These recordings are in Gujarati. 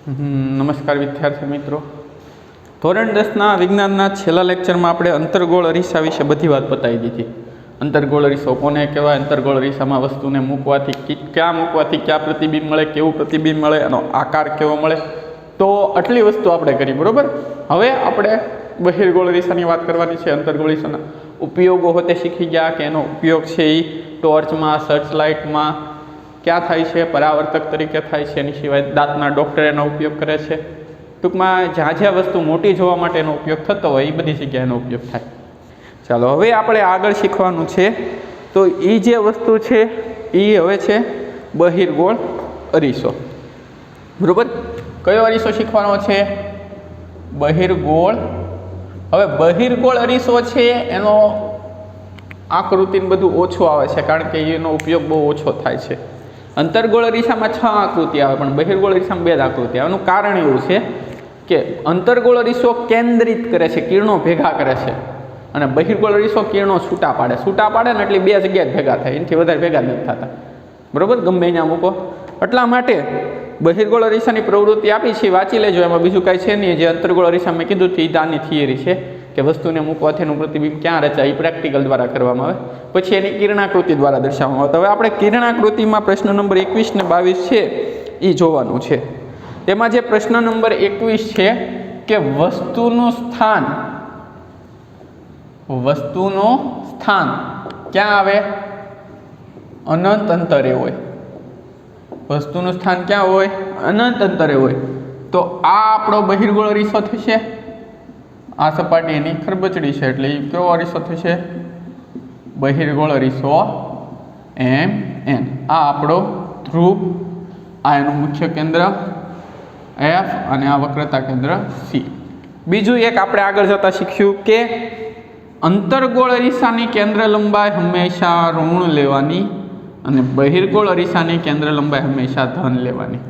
નમસ્કાર વિદ્યાર્થી મિત્રો, ધોરણ 10ના વિજ્ઞાનના છેલ્લા લેક્ચરમાં આપણે અંતર્ગોળ અરીસા વિશે બધી વાત બતાવી દીધી. અંતર્ગોળ અરીસો કોને કહેવાય, અંતર્ગોળ અરીસામાં વસ્તુને મૂકવાથી ક્યાં પ્રતિબિંબ મળે, કેવું પ્રતિબિંબ મળે, એનો આકાર કેવો મળે, તો આટલી વસ્તુ આપણે કરી. બરાબર. હવે આપણે બહિર્ગોળ અરીસાની વાત કરવાની છે. અંતર્ગોળ અરીસાના ઉપયોગો હોતે શીખી ગયા કે એનો ઉપયોગ છે એ ટોર્ચમાં, સર્ચલાઇટમાં ક્યાં થાય છે, પરાવર્તક તરીકે થાય છે, એની સિવાય દાંતના ડૉક્ટર એનો ઉપયોગ કરે છે. ટૂંકમાં જ્યાં વસ્તુ મોટી જોવા માટે એનો ઉપયોગ થતો હોય એ બધી જગ્યાએ એનો ઉપયોગ થાય. ચાલો હવે આપણે આગળ શીખવાનું છે. તો એ જે વસ્તુ છે એ હવે છે બહિર્ગોળ અરીસો. બરાબર. કયો અરીસો શીખવાનો છે? બહિર્ગોળ. હવે બહિર્ગોળ અરીસો છે એનો આકૃતિને બધું ઓછું આવે છે, કારણ કે એનો ઉપયોગ બહુ ઓછો થાય છે. અંતર્ગોળ અરીસામાં 6 આકૃતિ આવે, પણ બહિર્ગોળ અરીસામાં 2 જ આકૃતિ આવે. એનું કારણ એવું છે કે અંતર્ગોળ અરીસો કેન્દ્રિત કરે છે, કિરણો ભેગા કરે છે, અને બહિર્ગોળ અરીસો કિરણો છૂટા પાડે ને એટલે 2 જગ્યાએ ભેગા થાય, એનાથી વધારે ભેગા નથી થતા. બરાબર. ગમે ત્યાં મૂકો. એટલા માટે બહિર્ગોળ અરીસાની પ્રવૃત્તિ આપી છે, વાંચી લેજો. એમાં બીજું કાંઈ છે નહીં. જે અંતર્ગોળ અરીસા મેં કીધું એ દાની થિયરી છે કે વસ્તુને મૂકવાથી એનું પ્રતિબિંબ ક્યાં રચાય એ પ્રેક્ટિકલ દ્વારા કરવામાં આવે, પછી એની કિરણાકૃતિ દ્વારા દર્શાવવામાં આવે. હવે આપણે કિરણાકૃતિમાં પ્રશ્ન નંબર 21 ને 22 છે એ જોવાનું છે. તેમાં જે પ્રશ્ન નંબર 21 છે કે વસ્તુનું સ્થાન ક્યાં આવે? અનંત અંતરે હોય. વસ્તુનું સ્થાન ક્યાં હોય? અનંત અંતરે હોય. તો આ આપણો બહિર્ગોળ અરીસો થશે. આ સપાટી એની ખરબચડી છે એટલે એ કેવો અરીસો થશે? બહિર્ગોળ અરીસો એમ એન. આ આપણો ધ્રુવ, આ એનું મુખ્ય કેન્દ્ર એફ અને આ વક્રતા કેન્દ્ર સી. બીજું એક આપણે આગળ જતા શીખ્યું કે અંતર્ગોળ અરીસાની કેન્દ્ર લંબાઈ હંમેશા ઋણ લેવાની અને બહિર્ગોળ અરીસાની કેન્દ્ર લંબાઈ હંમેશા ધન લેવાની.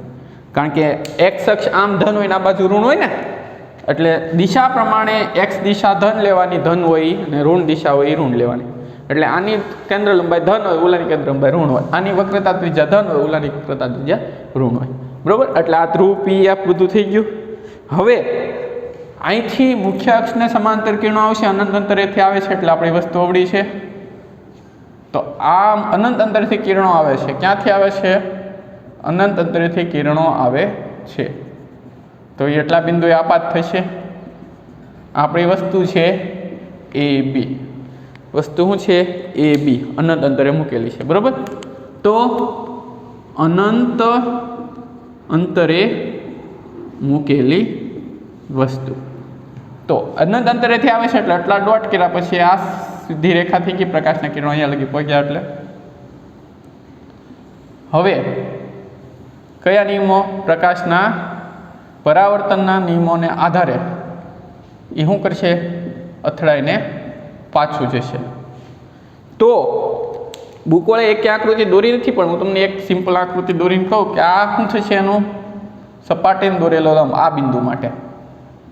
કારણ કે એક્સ અક્ષ આમ ધન હોય ને આ બાજુ ઋણ હોય ને, એટલે દિશા પ્રમાણે એક્સ દિશા ધન લેવાની, ધન હોય, અને ઋણ દિશા હોય એ ઋણ લેવાની. એટલે આની કેન્દ્ર લંબાઈ ધન હોય, ઓલાની કેન્દ્ર લંબાઈ ઋણ હોય. આની વક્રતા ત્રિજ્યા ધન હોય, ઓલાની વક્રતા ત્રિજ્યા ઋણ હોય. બરાબર. એટલે આ ધ્રુવ પી એફ બધું થઈ ગયું. હવે અહીંથી મુખ્ય અક્ષને સમાંતર કિરણો આવશે, અનંત અંતરેથી આવે છે એટલે આપણી વસ્તુ અવળી છે. તો આ અનંત અંતરેથી કિરણો આવે છે. ક્યાંથી આવે છે? અનંત અંતરેથી કિરણો આવે છે. તો એટલા બિંદુએ આપાત થશે. આપણી વસ્તુ છે એ બી. વસ્તુ શું છે? એ બી અનંત અંતરે મૂકેલી છે. બરાબર. તો અનંત અંતરે મૂકેલી વસ્તુ, તો અનંત અંતરેથી આવે છે એટલે આટલા ડોટ કર્યા પછી આ સીધી રેખા થઈ ગઈ, પ્રકાશના કિરણો અહીંયા લગી પહોંચ્યા. એટલે હવે કયા નિયમો? પ્રકાશના પરાવર્તનના નિયમોને આધારે એ શું કરશે? અથડાઈને પાછું જશે. તો બુકોળે એક આકૃતિ દોરી નથી, પણ હું તમને એક સિમ્પલ આકૃતિ દોરીને કહું કે આ શું થશે? એનું સપાટીને દોરેલો લંબ આ બિંદુ માટે.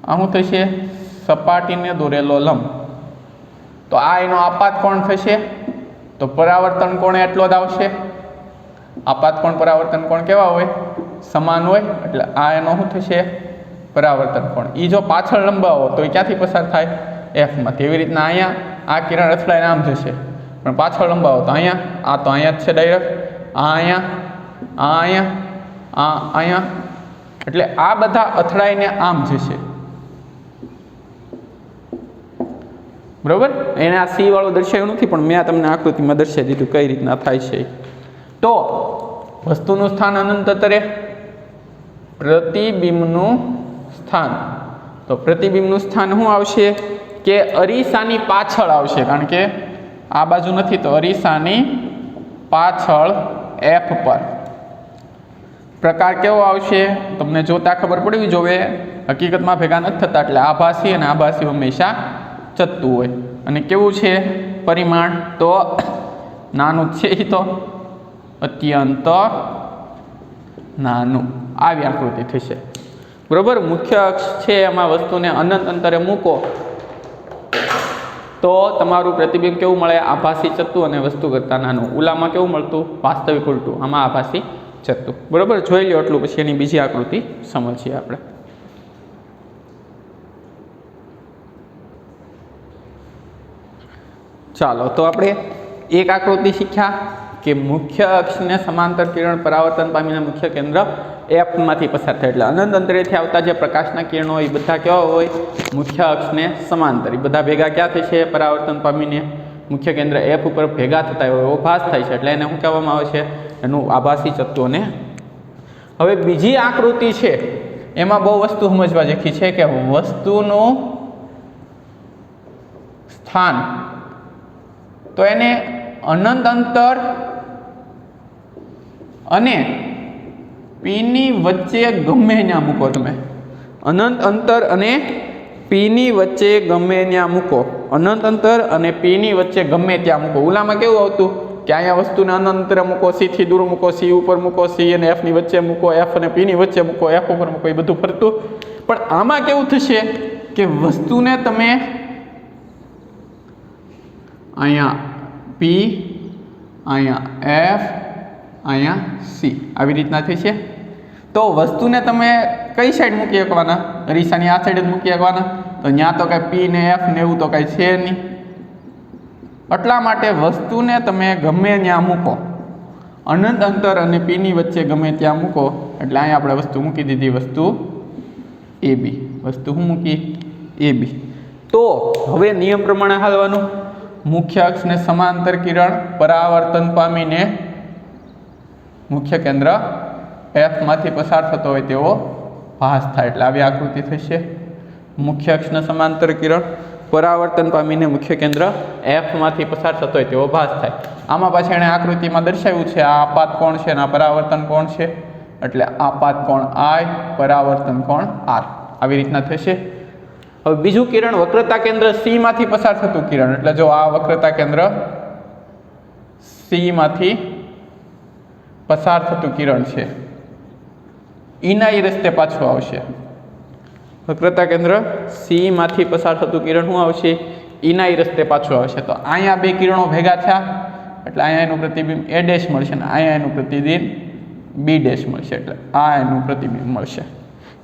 આ શું થશે? સપાટીને દોરેલો લંબ. તો આ એનો આપાત કોણ થશે? તો પરાવર્તન કોણ એટલો જ આવશે. આપાત કોણ પરાવર્તન કોણ કેવા હોય? સમાન હોય. એટલે આ એનો શું થશે? પરાવર્તન કોણ. એ જો પાછળ લંબાવો તો એ ક્યાંથી પસાર થાય? એફમાંથી. એવી રીતના અહીંયા આ કિરણ અથડાઈને આમ જશે, પણ પાછળ લંબાવો તો અહીંયા, આ તો અહીંયા જ છે ડાયરેક્ટ, આ અહીંયા, આ અહીંયા, આ અહીંયા. એટલે આ બધા અથડાઈને આમ જશે. બરાબર. એને આ સી વાળું દર્શાવ્યું નથી, પણ મેં તમને આકૃતિમાં દર્શાવી દીધું કઈ રીતના થાય છે. તો વસ્તુનું સ્થાન અનંત અંતરે, પ્રતિબિંબનું સ્થાન. તો પ્રતિબિંબનું સ્થાન શું આવશે? કે અરીસાની પાછળ આવશે, કારણ કે આ બાજુ નથી, તો અરીસાની પાછળ એફ પર. પ્રકાર કેવો આવશે? તમને જોતા ખબર પડવી જોવે. હકીકતમાં ભેગા નથી થતા, એટલે આભાસી અને આભાસી હંમેશા ચત્તું હોય. અને કેવું છે પરિમાણ? તો નાનું છે, એ તો અત્યંત નાનું. આવી આકૃતિ થશે. બરાબર. મુખ્ય અક્ષ છે એમાં વસ્તુને અનંત અંતરે મૂકો તો તમારું પ્રતિબિંબ કેવું મળે? આભાસી ચત્તુ અને વસ્તુ કરતાં નાનું. ઉલામાં કેવું મળતું? વાસ્તવિક ઉલટું. આમાં આભાસી જતું. બરાબર, જોઈ લો એટલું, પછી એની બીજી આકૃતિ સમજીએ આપણે. ચાલો, તો આપણે એક આકૃતિ શીખ્યા કે મુખ્ય અક્ષને સમાંતર કિરણ પરાવર્તન પામીને મુખ્ય કેન્દ્ર એફમાંથી પસાર થાય. એટલે અનંત અંતરેથી આવતા જે પ્રકાશના કિરણો હોય એ બધા કેવા હોય? મુખ્ય અક્ષને સમાંતર. એ બધા ભેગા ક્યાં થશે? પરાવર્તન પામીને મુખ્ય કેન્દ્ર એફ ઉપર ભેગા થતા હોય એવો ભાસ થાય છે. એટલે એને શું કહેવામાં આવે છે? એનું આભાસી તત્વોને. હવે બીજી આકૃતિ છે એમાં બહુ વસ્તુ સમજવા જેખી છે કે વસ્તુનું સ્થાન, તો એને અનંત અંતર અને પીની વચ્ચે ગમે ત્યાં મૂકો. તમે અનંત અંતર અને પીની વચ્ચે ગમે ત્યાં મૂકો. અનંત અંતર અને પીની વચ્ચે ગમે ત્યાં મૂકો. ઓલામાં કેવું આવતું કે અહીંયા વસ્તુને અનંત અંતરે મૂકો, સી થી દૂર મૂકો, સી ઉપર મૂકો, સી અને એફ ની વચ્ચે મૂકો, એફ અને પી ની વચ્ચે મૂકો, એફ ઉપર મૂકો, એ બધું ફરતું. પણ આમાં કેવું થશે કે વસ્તુને તમે અહીંયા પી, અહીંયા એફ, અહીંયા સી આવી રીતના થશે. તો વસ્તુને તમે કઈ સાઈડ મૂકી શકવાના? અરીસાની આ સાઈડ જ મૂકી શકવાના. તો ત્યાં તો કાંઈ પી ને એફ ને એવું તો કાંઈ છે નહીં. એટલા માટે વસ્તુને તમે ગમે ત્યાં મૂકો, અનંત અંતર અને પીની વચ્ચે ગમે ત્યાં મૂકો. એટલે અહીંયા આપણે વસ્તુ મૂકી દીધી, વસ્તુ એ બી. વસ્તુ શું મૂકી? એ બી. તો હવે નિયમ પ્રમાણે હાલવાનું. મુખ્ય અક્ષને સમાંતર કિરણ પરાવર્તન પામીને મુખ્ય કેન્દ્ર એફમાંથી પસાર થતો હોય તેવો ભાસ થાય. એટલે આવી આકૃતિ થશે. મુખ્ય અક્ષને સમાંતર કિરણ પરાવર્તન પામીને મુખ્ય કેન્દ્ર એફમાંથી પસાર થતો હોય તેવો ભાસ થાય. આમાં પાછળ એણે આકૃતિમાં દર્શાવ્યું છે આ આપાત કોણ છે અને આ પરાવર્તન કોણ છે. એટલે આપાત કોણ આઈ, પરાવર્તન કોણ આર. આવી રીતના થશે. હવે બીજું કિરણ વક્રતા કેન્દ્ર સી માંથી પસાર થતું કિરણ. એટલે જો આ વક્રતા કેન્દ્ર સી માંથી પસાર થતું કિરણ છે, ઈના એ રસ્તે પાછું આવશે. વક્રતા કેન્દ્ર સી માંથી પસાર થતું કિરણ શું આવશે? ઈના એ રસ્તે પાછું આવશે. તો અહીંયા બે કિરણો ભેગા થયા એટલે અહીંયા એનું પ્રતિબિંબ એ ડેશ મળશે અને અહીંયા એનું પ્રતિબિંબ બી ડેશ મળશે. એટલે આ એનું પ્રતિબિંબ મળશે,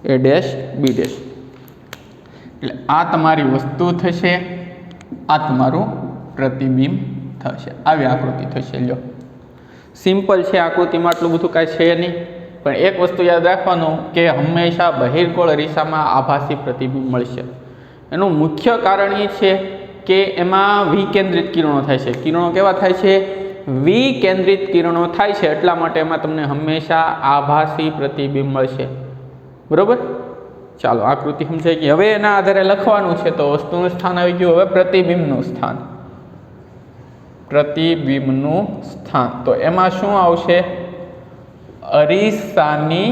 એ ડેશ બી ડેશ. એટલે આ તમારી વસ્તુ થશે, આ તમારું પ્રતિબિંબ થશે. આવી આકૃતિ થશે. લ્યો, સિમ્પલ છે આકૃતિમાં, આટલું બધું કાંઈ છે નહીં. પણ એક વસ્તુ યાદ રાખવાનું કે હંમેશા બહિર્ગોળ અરીસામાં આભાસી પ્રતિબિંબ મળશે. એનું મુખ્ય કારણ એ છે કે એમાં વિકેન્દ્રિત કિરણો થાય છે. કિરણો કેવા થાય છે? વિકેન્દ્રિત કિરણો થાય છે. એટલા માટે એમાં તમને હંમેશા આભાસી પ્રતિબિંબ મળશે. બરોબર? ચાલો, આકૃતિ સમજાઈ ગઈ. હવે એના આધારે લખવાનું છે. તો વસ્તુનું સ્થાન આવી ગયું. હવે પ્રતિબિંબનું સ્થાન. પ્રતિબિંબનું સ્થાન, તો એમાં શું આવશે? અરીસાની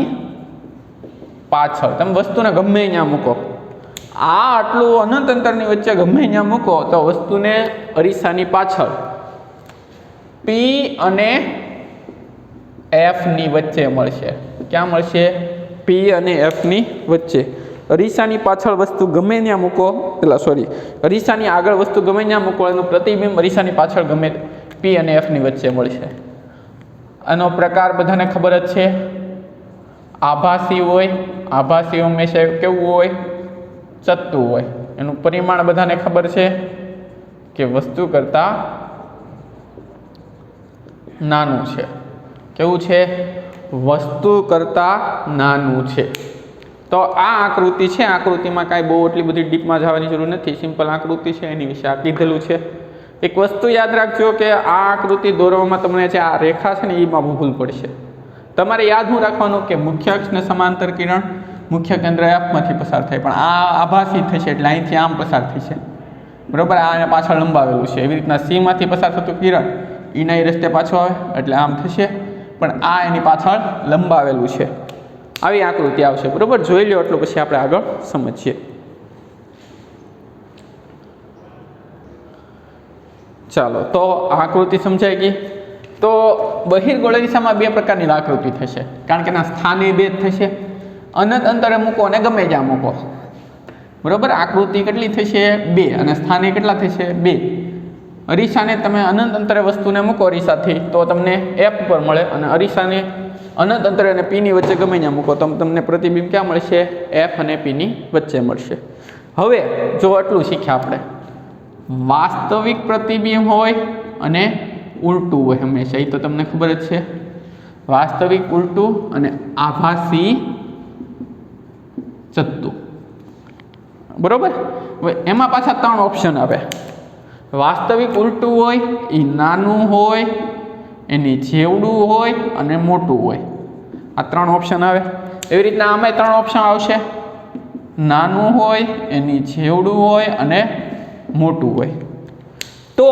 પાછળ. તમે વસ્તુને ગમે ત્યાં મૂકો, આ આટલું અનંત અંતરની વચ્ચે ગમે ત્યાં મૂકો તો વસ્તુને અરીસાની પાછળ પી અને એફ ની વચ્ચે મળશે. ક્યાં મળશે? પી અને એફ ની વચ્ચે. અરીસાની પાછળ વસ્તુ ગમે ત્યાં મૂકો, અરીસાની આગળ વસ્તુ ગમે ત્યાં મૂકો, એનું પ્રતિબિંબ અરીસાની પાછળ ગમે પી અને એફ ની વચ્ચે મળશે. આનો પ્રકાર બધાને ખબર જ છે, આભાસી હોય. આભાસી હંમેશા કેવું હોય? ચત્તું હોય. એનું પરિમાણ બધાને ખબર છે કે વસ્તુ કરતાં નાનું છે. કેવું છે? વસ્તુ કરતાં નાનું છે. તો આ આકૃતિ છે. આકૃતિમાં કાંઈ બહુ એટલી બધી ડીપમાં જવાની જરૂર નથી. સિમ્પલ આકૃતિ છે, એની વિશે આ કીધેલું છે. એક વસ્તુ યાદ રાખજો કે આ આકૃતિ દોરવામાં તમને જે આ રેખા છે ને એમાં ભૂલ પડશે. તમારે યાદ શું રાખવાનું કે મુખ્ય અક્ષને સમાંતર કિરણ મુખ્ય કેન્દ્ર એફમાંથી પસાર થાય, પણ આ આભાસી થશે એટલે અહીંથી આમ પસાર થશે. બરાબર? આ પાછળ લંબાવેલું છે. એવી રીતના સી માંથી પસાર થતું કિરણ ઈના એ રસ્તે પાછું આવે એટલે આમ થશે, પણ આ એની પાછળ લંબાવેલું છે. આવી આકૃતિ આવશે. બરાબર? જોઈ લો એટલું, પછી આપણે આગળ સમજીએ. ચાલો, તો આકૃતિ સમજાઈ ગઈ. તો બહિર્ગોળ દિશામાં બે પ્રકારની આકૃતિ થશે, કારણ કે એના સ્થાને બે જ થશે. અનંત અંતરે મૂકો અને ગમે ત્યાં મૂકો. બરાબર? આકૃતિ કેટલી થશે? બે. અને સ્થાને કેટલા થશે? બે. અરીસાને તમે અનંત અંતરે વસ્તુને મૂકો અરીસાથી તો તમને એફ ઉપર મળે, અને અરીસાને અનંત અંતર અને પીની વચ્ચે ગમે ત્યાં મૂકો તો તમને પ્રતિબિંબ ક્યાં મળશે? એફ અને પીની વચ્ચે મળશે. હવે જો આટલું શીખ્યા આપણે, વાસ્તવિક પ્રતિબિંબ હોય અને ઉલટું હોય હંમેશા, એ તો તમને ખબર જ છે. વાસ્તવિક ઉલટું અને આભાસી ચત્તુ. બરોબર. હવે એમાં પાછા 3 ઓપ્શન આવે. વાસ્તવિક ઉલટું હોય એ નાનું હોય, એની જેવડું હોય અને મોટું હોય. આ 3 ઓપ્શન આવે. એવી રીતના આમાં 3 ઓપ્શન આવશે. નાનું હોય, એની જેવડું હોય અને મોટું હોય. તો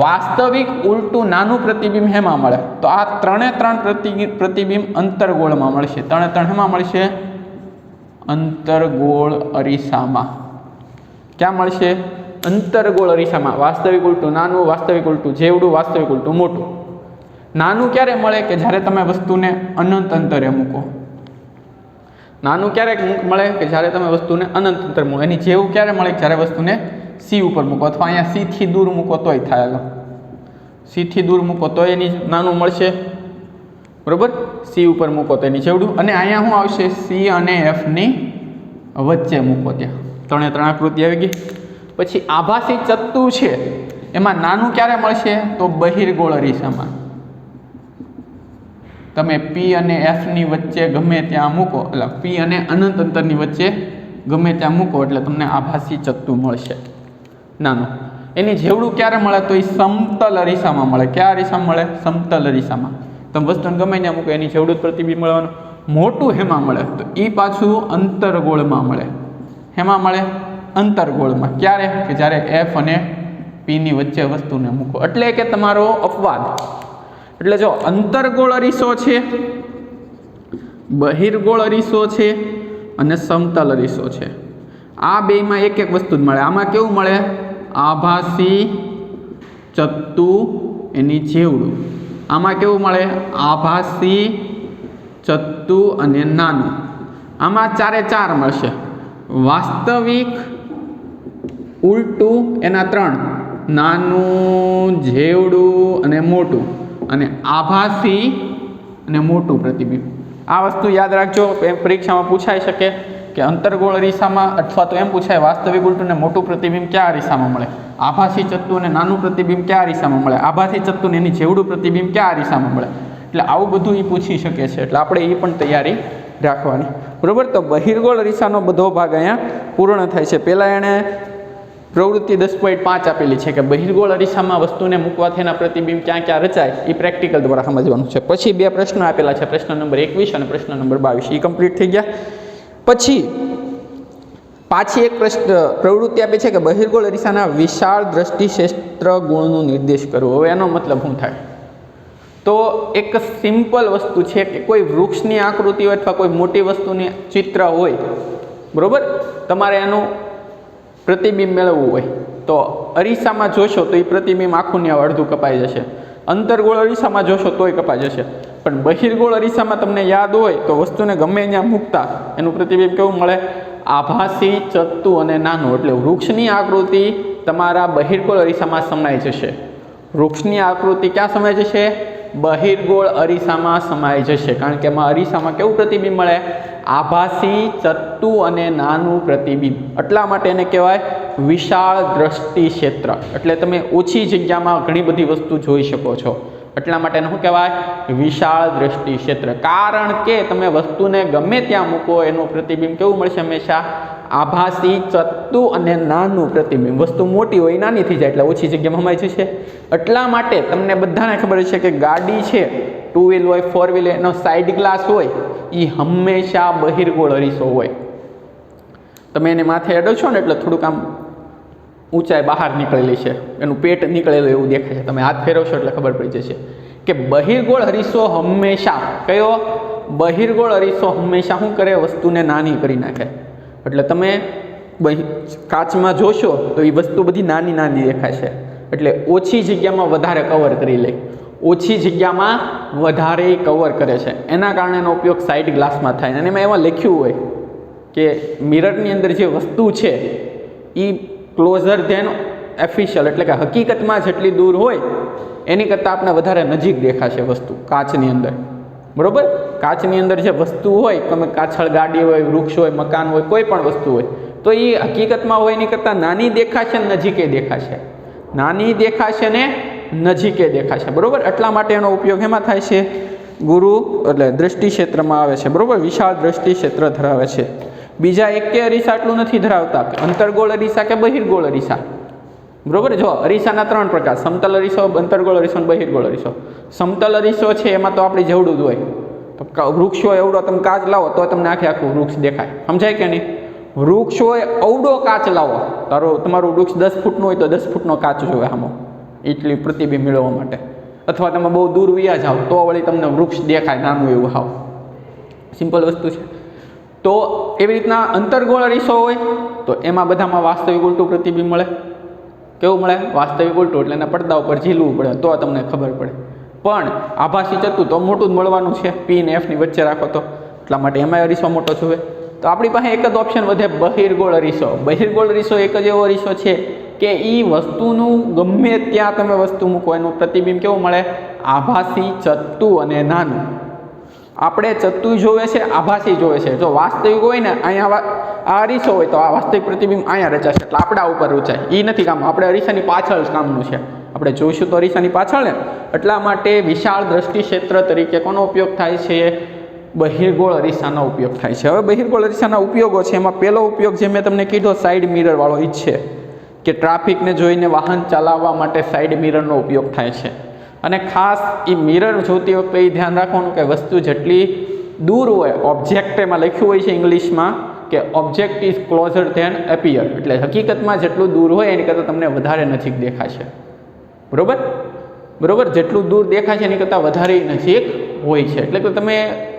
વાસ્તવિક ઉલટું નાનું પ્રતિબિંબ હેમાં મળે? તો આ 3 પ્રતિબિંબ અંતર્ગોળમાં મળશે. 3 હેમાં મળશે? અંતર્ગોળ અરીસામાં. ક્યાં મળશે? અંતર્ગોળ અરીસામાં. વાસ્તવિક ઉલટું નાનું, વાસ્તવિક ઉલટું જેવડું, વાસ્તવિક ઉલટું મોટું. નાનું ક્યારે મળે? કે જ્યારે તમે વસ્તુને અનંત અંતરે મૂકો. નાનું ક્યારે મળે? કે જ્યારે તમે વસ્તુને અનંત અંતરે મૂકો. એની જેવું ક્યારે મળે? જ્યારે વસ્તુને સી ઉપર મૂકો, અથવા અહીંયા સી થી દૂર મૂકો તોય થાય. સી થી દૂર મૂકો તો એની નાનું મળશે. બરોબર. સી ઉપર મૂકો તો એની જેવડું. અને અહીંયા શું આવશે? સી અને એફ ની વચ્ચે મૂકો. ત્યાં 3 આકૃતિ આવી ગઈ. પછી આભાસી ચત્તુ છે, એમાં નાનું ક્યારે મળશે? તો બહિર્ગોળ અરીસામાં. તમે પી અને એફ ની વચ્ચે ગમે ત્યાં મૂકો, એટલે પી અને અનંત અંતરની વચ્ચે ગમે ત્યાં મૂકો એટલે તમને આભાસી ચત્તુ મળશે નાનું. એની જેવડું ક્યારે મળે? તો એ સમતલ અરીસામાં મળે. કયા અરીસામાં મળે? સમતલ અરીસામાં. તમે વસ્તુને ગમે ત્યાં મૂકો એની જેવડું પ્રતિબિંબ મળવાનું. મોટું હેમાં મળે? તો એ પાછું અંતર્ગોળમાં મળે. હેમાં મળે? અંતર્ગોળમાં. ક્યારે? કે જ્યારે એફ અને પીની વચ્ચે વસ્તુને મૂકો. એટલે કે તમારો અપવાદ. એટલે જો અંતર્ગોળ અરીસો છે, બહિર્ગોળ અરીસો છે અને સમતલ અરીસો છે. આ બેમાં એક વસ્તુ જ મળે. આમાં કેવું મળે? આભાસી ચત્તુ એની જેવડું. આમાં કેવું મળે? આભાસી ચત્તુ અને નાનું. આમાં 4 મળશે. વાસ્તવિક ઉલટું એના 3, નાનું, જેવડું અને મોટું, અને આભાસી અને મોટું પ્રતિબિંબ. આ વસ્તુ યાદ રાખજો. પરીક્ષામાં પૂછાઈ શકે કે અંતર્ગોળ અરીસામાં, અથવા તો એમ પૂછાય વાસ્તવિક ઉલટું અને મોટું પ્રતિબિંબ કયા અરીસામાં મળે? આભાસી ચત્તુ અને નાનું પ્રતિબિંબ કયા અરીસામાં મળે? આભાસી ચત્તુ ને એની જેવડું પ્રતિબિંબ કયા અરીસામાં મળે? એટલે આવું બધું એ પૂછી શકે છે. એટલે આપણે એ પણ તૈયારી રાખવાની. બરોબર. તો બહિર્ગોળ અરીસાનો બધો ભાગ અહીંયા પૂર્ણ થાય છે. પહેલાં એણે પ્રવૃત્તિ 10.5 આપેલી છે કે બહિર્ગોળ અરીસામાં વસ્તુને મૂકવાથી એના પ્રતિબિંબ ક્યાં ક્યાં રચાય, એ પ્રેક્ટિકલ દ્વારા સમજવાનું છે. પછી 2 પ્રશ્નો આપેલા છે, પ્રશ્ન નંબર 21 અને પ્રશ્ન નંબર 22. એ કમ્પ્લીટ થઈ ગયા. પછી પાછી એક પ્રવૃત્તિ આપી છે કે બહિર્ગોળ અરીસાના વિશાળ દ્રષ્ટિ ક્ષેત્ર ગુણનું નિર્દેશ કરવો. હવે એનો મતલબ શું થાય? તો એક સિમ્પલ વસ્તુ છે કે કોઈ વૃક્ષની આકૃતિ હોય અથવા કોઈ મોટી વસ્તુની ચિત્ર હોય, બરોબર, તમારે એનું પ્રતિબિંબ મેળવવું હોય તો અરીસામાં જોશો તો એ પ્રતિબિંબ આખું ને અડધું કપાઈ જશે. અંતર્ગોળ અરીસામાં જોશો તોય કપાઈ જશે. પણ બહિર્ગોળ અરીસામાં તમને યાદ હોય તો વસ્તુને ગમે ત્યાં મૂકતા એનું પ્રતિબિંબ કેવું મળે? આભાસી, ચત્તુ અને નાનું. એટલે વૃક્ષની આકૃતિ તમારા બહિર્ગોળ અરીસામાં સમાઈ જશે. વૃક્ષની આકૃતિ ક્યાં સમાઈ જશે? બહિર્ગોળ અરીસામાં સમાઈ જશે. કારણ કે એમાં અરીસામાં કેવું પ્રતિબિંબ મળે? આભાસી, ચત્તુ અને નાનું પ્રતિબિંબ. એટલા માટે એને કહેવાય વિશાળ દ્રષ્ટિ ક્ષેત્ર. એટલે તમે ઓછી જગ્યામાં ઘણી બધી વસ્તુ જોઈ શકો છો. એટલા માટે શું કહેવાય? વિશાળ દ્રષ્ટિ ક્ષેત્ર. કારણ કે તમે વસ્તુને ગમે ત્યાં મૂકો એનું પ્રતિબિંબ કેવું મળશે? હંમેશા આભાસી, ચત્તુ અને નાનું પ્રતિબિંબ. વસ્તુ મોટી હોય નાની થઈ જાય એટલે ઓછી જગ્યામાં સમાઈ જશે. એટલા માટે તમને બધાને ખબર છે કે ગાડી છે, 2 વ્હીલ હોય, 4 વ્હીલ, એનો સાઈડ ગ્લાસ હોય એ હંમેશા બહિર્ગોળ અરીસો હોય. તમે એને માથે અડો છો ને એટલે થોડુંક આમ ઊંચાઈ બહાર નીકળેલી છે, એનું પેટ નીકળેલું એવું દેખાય છે. તમે હાથ ફેરવશો એટલે ખબર પડી જશે કે બહિર્ગોળ અરીસો હંમેશા કયો? બહિર્ગોળ અરીસો હંમેશા શું કરે? વસ્તુને નાની કરી નાખે. એટલે તમે કાચમાં જોશો તો એ વસ્તુ બધી નાની નાની દેખાશે. એટલે ઓછી જગ્યામાં વધારે કવર કરી લે. ઓછી જગ્યામાં વધારે કવર કરે છે. એના કારણે એનો ઉપયોગ સાઈડ ગ્લાસમાં થાય. અને એમાં એમાં લખ્યું હોય કે મિરરની અંદર જે વસ્તુ છે એ ક્લોઝર ધેન એફિશિયલ, એટલે કે હકીકતમાં જેટલી દૂર હોય એની કરતાં આપણે વધારે નજીક દેખાશે વસ્તુ કાચની અંદર. બરાબર. કાચની અંદર જે વસ્તુ હોય, તમે કાછળ ગાડી હોય, વૃક્ષ હોય, મકાન હોય, કોઈ પણ વસ્તુ હોય, તો એ હકીકતમાં હોય એની કરતાં નાની દેખાશે ને નજીકે દેખાશે, નાની દેખાશે ને નજીકે દેખાશે. બરાબર. એટલા માટે એનો ઉપયોગ એમાં થાય છે, ગુરુ એટલે દ્રષ્ટિ ક્ષેત્રમાં આવે છે. બરાબર. વિશાળ દ્રષ્ટિ ક્ષેત્ર ધરાવે છે. બીજા એકે અરીસા એટલું નથી ધરાવતા, અંતર્ગોળ અરીસા કે બહિર્ગોળ અરીસા. બરાબર. જો અરીસાના 3 પ્રકાર, સમતલ અરીસો, અંતર્ગોળ અરીસો અને બહિર્ગોળ અરીસો. સમતલ અરીસો છે એમાં તો આપણી જેવડું જ હોય, તો વૃક્ષ હોય એવડો તમે કાચ લાવો તો તમને આખું વૃક્ષ દેખાય. સમજાય કે નહીં? વૃક્ષ હોય અવડો કાચ લાવો, તમારું વૃક્ષ 10 ફૂટનું હોય તો 10 ફૂટનો કાચ જોવે આમાં, એટલી પ્રતિબિંબ મેળવવા માટે. અથવા તમે બહુ દૂર વ્યા જાઓ તો વળી તમને વૃક્ષ દેખાય નાનું એવું. હાવ સિમ્પલ વસ્તુ છે. તો એવી રીતના અંતર્ગોળ અરીસો હોય તો એમાં બધામાં વાસ્તવિક ઉલટું પ્રતિબિંબ મળે. કેવું મળે? વાસ્તવિક ઉલટું. એટલે એના પડદા ઉપર ઝીલવું પડે તો તમને ખબર પડે. પણ આભાસી ચત્તુ તો મોટું જ મળવાનું છે, પી ને એફની વચ્ચે રાખો તો, એટલા માટે એમાંય અરીસો મોટો જોવે. તો આપણી પાસે એક જ ઓપ્શન વધે, બહિર્ગોળ અરીસો. બહિર્ગોળ અરીસો એક જ એવો અરીસો છે કે એ વસ્તુનું ગમે ત્યાં તમે વસ્તુ મૂકો એનું પ્રતિબિંબ કેવું મળે? આભાસી, ચત્તુ અને નાનું. આપણે ચત્તુ જોવે છે, આભાસી જોવે છે. જો વાસ્તવિક હોય ને અહીંયા આ અરીસો હોય તો આ વાસ્તવિક પ્રતિબિંબ અહીંયા રચાશે, એટલે આપણા ઉપર રચાય. એ નથી કામ, આપણે અરીસાની પાછળ જ કામનું છે. આપણે જોઈશું તો અરીસાની પાછળ ને. એટલા માટે વિશાળ દ્રષ્ટિ ક્ષેત્ર તરીકે કોનો ઉપયોગ થાય છે? બહિર્ગોળ અરીસાનો ઉપયોગ થાય છે. હવે બહિર્ગોળ અરીસાના ઉપયોગો છે, એમાં પહેલો ઉપયોગ જે મેં તમને કીધો સાઈડ મિરર વાળો એ છે કે ટ્રાફિકને જોઈને વાહન ચલાવવા માટે સાઈડ મિરરનો ઉપયોગ થાય છે. અને ખાસ એ મિરર જોતી વખતે એ ધ્યાન રાખવાનું કે વસ્તુ જેટલી દૂર હોય, ઓબ્જેક્ટ એમાં લખ્યું હોય છે ઇંગ્લિશમાં કે object is closer than appear, એટલે હકીકતમાં જેટલું દૂર હોય એની કરતાં તમને વધારે નજીક દેખાશે. બરાબર. બરાબર. જેટલું દૂર દેખાશે એની કરતાં વધારે નજીક હોય છે. એટલે કે તમે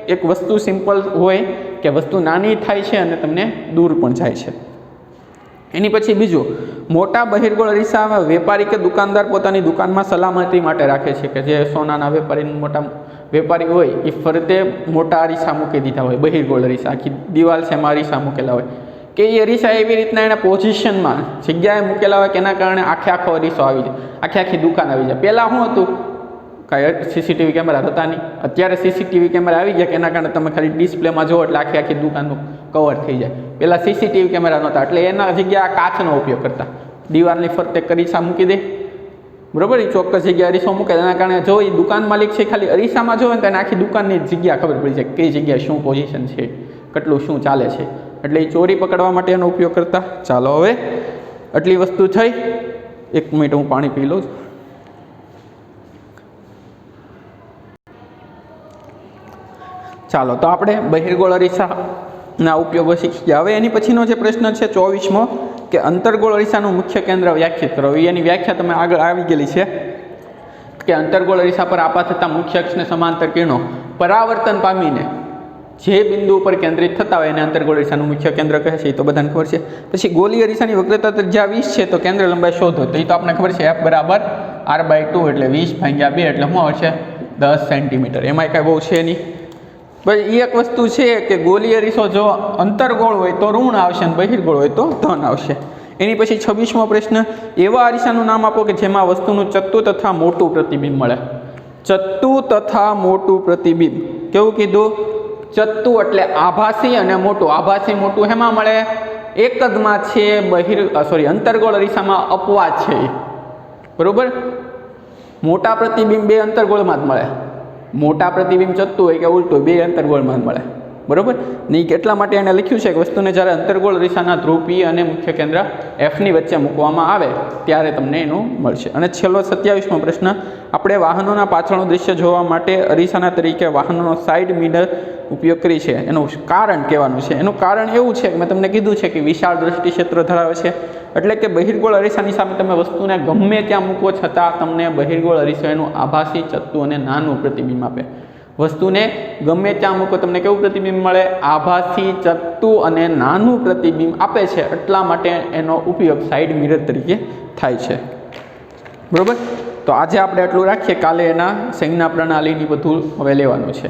એક વસ્તુ સિમ્પલ હોય કે વસ્તુ નાની થાય છે અને તમને દૂર પણ જાય છે. એની પછી બીજું, મોટા બહિર્ગોળ અરીસામાં વેપારી કે દુકાનદાર પોતાની દુકાનમાં સલામતી માટે રાખે છે કે જે સોનાના વેપારી, મોટા વેપારી હોય એ ફરતે મોટા અરીસા મૂકી દીધા હોય, બહિર્ગોળ અરીસા, આખી દિવાલ છે એમાં અરીસા મૂકેલા હોય કે એ અરીસા એવી રીતના એના પોઝિશનમાં જગ્યાએ મૂકેલા હોય કે એના કારણે આખો અરીસો આવી જાય, આખી દુકાન આવી જાય. પહેલાં શું હતું? કાંઈ સીસીટીવી કેમેરા હતા નહીં. અત્યારે સીસીટીવી કેમેરા આવી ગયા કે એના કારણે તમે ખાલી ડિસ્પ્લેમાં જુઓ એટલે આખી દુકાનનું કવર થઈ જાય. પહેલાં સીસીટીવી કેમેરા નહોતા એટલે એના જગ્યાએ કાચનો ઉપયોગ કરતા, દિવાલની ફરતે અરીસા મૂકી દે. બરાબર. એ ચોક્કસ જગ્યાએ અરીસો મૂકે એના કારણે જો એ દુકાન માલિક છે ખાલી અરીસામાં જોવે ને તો એને આખી દુકાનની જગ્યા ખબર પડી જાય, કઈ જગ્યાએ શું પોઝિશન છે, કેટલું શું ચાલે છે. એટલે એ ચોરી પકડવા માટે એનો ઉપયોગ કરતા. ચાલો હવે આટલી વસ્તુ થઈ. 1 મિનિટ હું પાણી પી લઉં છું. ચાલો, તો આપણે બહિર્ગોળ અરીસાના ઉપયોગો શીખી ગયા. હવે એની પછીનો જે પ્રશ્ન છે 24મો કે અંતર્ગોળ અરીસાનું મુખ્ય કેન્દ્ર વ્યાખ્યાયિત કરો. એની વ્યાખ્યા તમે આગળ આવી ગયેલી છે કે અંતર્ગોળ અરીસા પર આપા થતા મુખ્ય અક્ષને સમાંતર કિરણો પરાવર્તન પામીને જે બિંદુ ઉપર કેન્દ્રિત થતા હોય એને અંતર્ગોળ અરીસાનું મુખ્ય કેન્દ્ર કહે છે. એ તો બધાને ખબર છે. પછી ગોલીય અરીસાની વક્રતા ત્રિજ્યા 20 છે તો કેન્દ્ર લંબાઈ શોધો. તો એ તો આપણે ખબર છે, F બરાબર R/2 એટલે 20/2 એટલે શું આવશે? 10 સેન્ટીમીટર. એમાંય કાંઈ બહુ છે નહીં. ભાઈ એ એક વસ્તુ છે કે ગોલીય અરીસો જો અંતર્ગોળ હોય તો ઋણ આવશે અને બહિર્ગોળ હોય તો ધન આવશે. એની પછી 26મો પ્રશ્ન, એવા અરીસાનું નામ આપો કે જેમાં વસ્તુનું ચત્તુ તથા મોટું પ્રતિબિંબ મળે. ચત્તુ તથા મોટું પ્રતિબિંબ. કેવું કીધું? ચત્તુ એટલે આભાસી અને મોટું. આભાસી મોટું હેમાં મળે? એક જમાં છે અંતર્ગોળ અરીસામાં અપવાદ છે. બરોબર. મોટા પ્રતિબિંબ બે અંતર્ગોળમાં જ મળે. મોટા પ્રતિબિંબ ચત્તુ હોય કે ઉલટું, બે અંતર્ગોળમાં જ મળે. બરોબર. નહીં એટલા માટે એને લખ્યું છે કે વસ્તુને જ્યારે અંતર્ગોળ અરીસાના ધ્રુવીય અને મુખ્ય કેન્દ્ર Fની વચ્ચે મૂકવામાં આવે ત્યારે તમને એનું મળશે. અને છેલ્લો 27મો પ્રશ્ન, આપણે વાહનોના પાછળનું દૃશ્ય જોવા માટે અરીસાના તરીકે વાહનોનો સાઇડ મિરર ઉપયોગ કરી છે. એનું કારણ કહેવાનું છે. એનું કારણ એવું છે કે મેં તમને કીધું છે કે વિશાળ દ્રષ્ટિ ક્ષેત્ર ધરાવે છે. એટલે કે બહિર્ગોળ અરીસાની સામે તમે વસ્તુને ગમે ત્યાં મૂકો છતાં તમને બહિર્ગોળ અરીસો એનું આભાસી, ચત્તુ અને નાનું પ્રતિબિંબ આપે. વસ્તુને ગમે ત્યાં મૂકો તમને કેવું પ્રતિબિંબ મળે? આભાસી, ચત્તુ અને નાનું પ્રતિબિંબ આપે છે. એટલા માટે એનો ઉપયોગ સાઇડ મિરર તરીકે થાય છે. બરાબર. તો આજે આપણે એટલું રાખીએ. કાલે એના સંજ્ઞા પ્રણાલીની બધું હવે લેવાનું છે.